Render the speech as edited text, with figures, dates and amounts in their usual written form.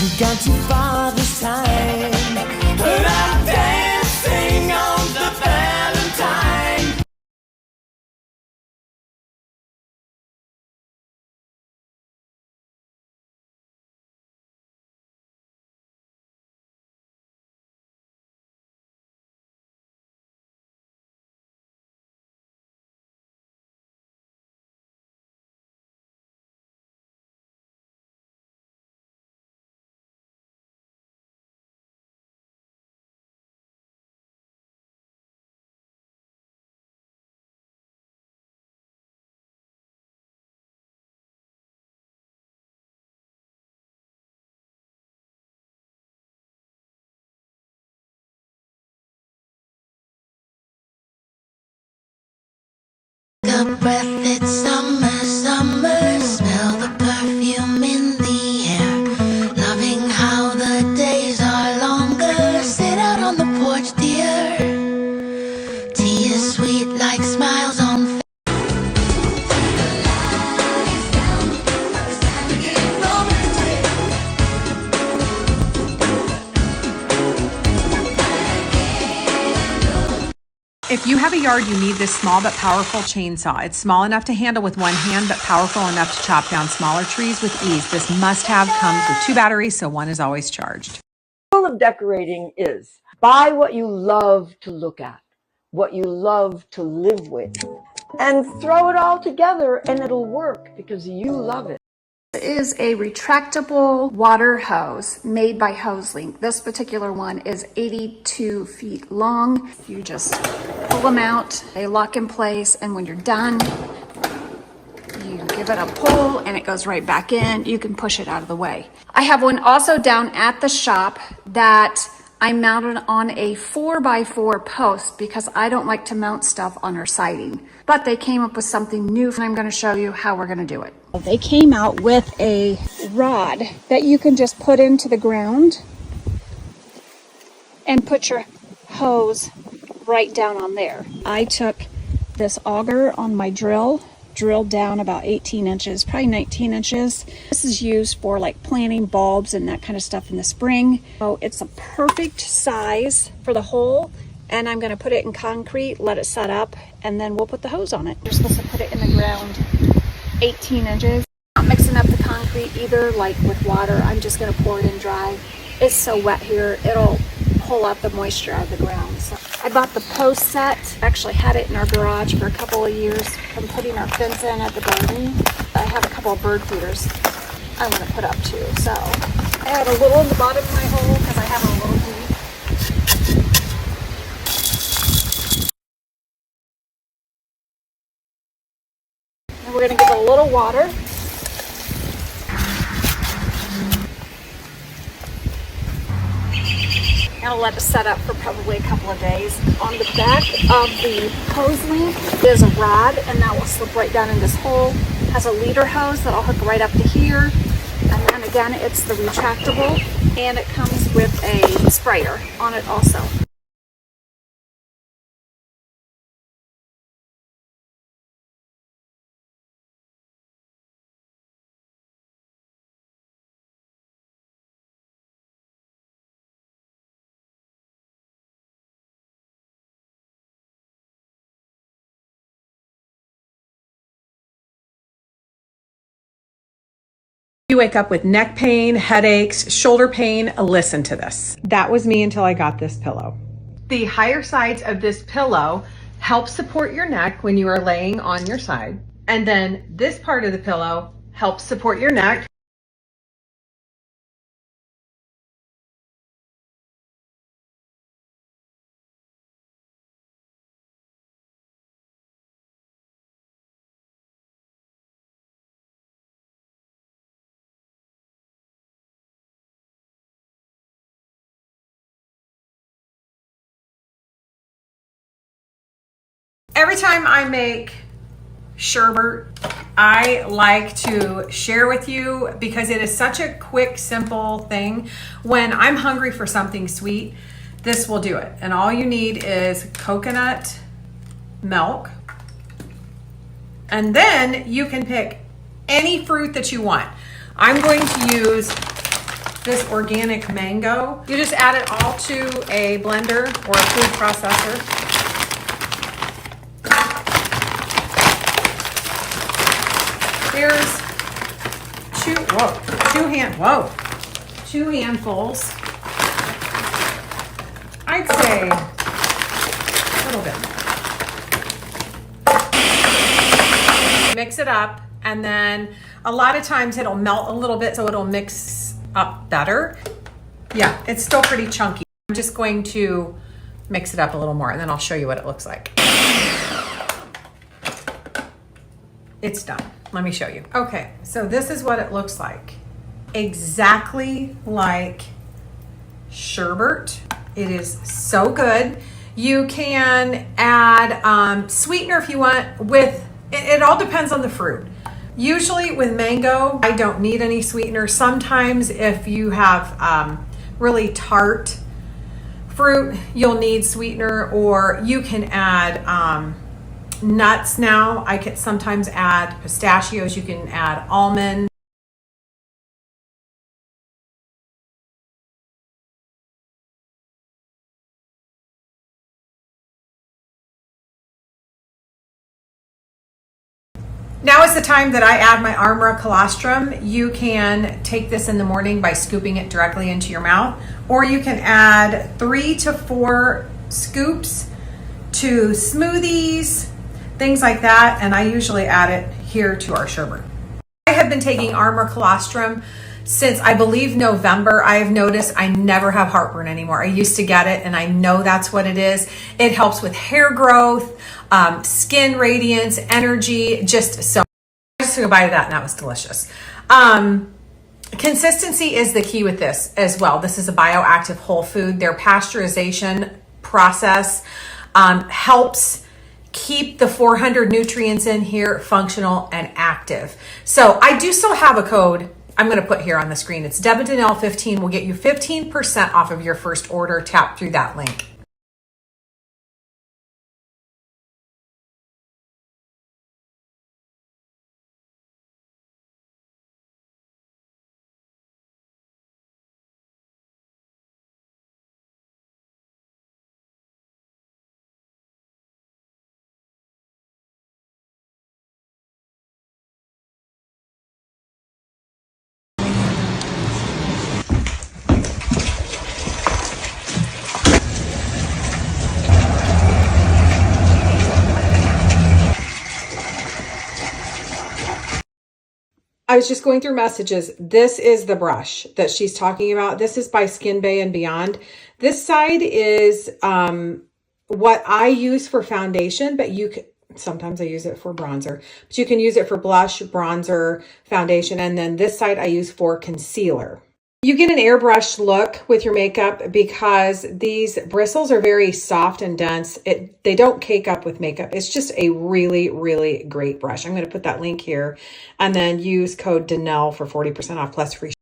We've gone too far this time, but I'm dancing on the Valentine. A breath, it's summer, summer. Smell the perfume in the air. Loving how the days are longer. Sit out on the porch, dear. Tea is sweet like smiles on face. If you have a yard, you need this small but powerful chainsaw. It's small enough to handle with one hand, but powerful enough to chop down smaller trees with ease. This must-have comes with 2 batteries, so one is always charged. The rule of decorating is buy what you love to look at, what you love to live with, and throw it all together and it'll work because you love it. Is a retractable water hose made by HoseLink. This particular one is 82 feet long. You just pull them out, they lock in place, and when you're done, you give it a pull and it goes right back in. You can push it out of the way. I have one also down at the shop that I mounted on a 4x4 post because I don't like to mount stuff on our siding. But they came up with something new and I'm going to show you how we're going to do it. They came out with a rod that you can just put into the ground and put your hose right down on there. I took this auger on my drill, drilled down about 18 inches, probably 19 inches. This is used for like planting bulbs and that kind of stuff in the spring. So it's a perfect size for the hole. And I'm gonna put it in concrete, let it set up, and then we'll put the hose on it. You're supposed to put it in the ground 18 inches. Not mixing up the concrete either, like with water. I'm just gonna pour it in dry. It's so wet here, it'll pull out the moisture out of the ground. So I bought the post set. Actually had it in our garage for a couple of years from putting our fence in at the garden. I have a couple of bird feeders I'm gonna put up too. So I had a little in the bottom of my hole because I have a little deep. And we're gonna give it a little water. I'll let it set up for probably a couple of days. On the back of the hose link is a rod, and that will slip right down in this hole. Has a leader hose that'll hook right up to here. And then again, it's the retractable, and it comes with a sprayer on it also. You wake up with neck pain, headaches, shoulder pain, listen to this. That was me until I got this pillow. The higher sides of this pillow help support your neck when you are laying on your side. And then this part of the pillow helps support your neck. Every time I make sherbet, I like to share with you because it is such a quick, simple thing. When I'm hungry for something sweet, this will do it. And all you need is coconut milk, And then you can pick any fruit that you want. I'm going to use this organic mango. You just add it all to a blender or a food processor. There's two handfuls. I'd say a little bit more. Mix it up, and then a lot of times it'll melt a little bit so it'll mix up better. Yeah, it's still pretty chunky. I'm just going to mix it up a little more, and then I'll show you what it looks like. It's done. Let me show you. Okay, so this is what it looks like. Exactly like sherbet. It is so good. You can add sweetener if you want. With it all depends on the fruit. Usually with mango, I don't need any sweetener. Sometimes if you have really tart fruit, you'll need sweetener, or you can add nuts now. I can sometimes add pistachios. You can add almond. Now is the time that I add my Armra colostrum. You can take this in the morning by scooping it directly into your mouth, or you can add 3 to 4 scoops to smoothies, things like that, and I usually add it here to our sherbet. I have been taking Armra colostrum since I believe November. I have noticed I never have heartburn anymore. I used to get it, and I know that's what it is. It helps with hair growth, skin radiance, energy, just so. I just took a bite of that, and that was delicious. Consistency is the key with this as well. This is a bioactive whole food. Their pasteurization process helps keep the 400 nutrients in here functional and active. So I do still have a code I'm going to put here on the screen. It's DebandDanelle 15 will get you 15% off of your first order. Tap through that link. I was just going through messages. This is the brush that she's talking about. This is by Skin Bay and Beyond. This side is what I use for foundation, but you can, sometimes I use it for bronzer, but you can use it for blush, bronzer, foundation. And then this side I use for concealer. You get an airbrushed look with your makeup because these bristles are very soft and dense. They don't cake up with makeup. It's just a really, really great brush. I'm going to put that link here and then use code Danelle for 40% off plus free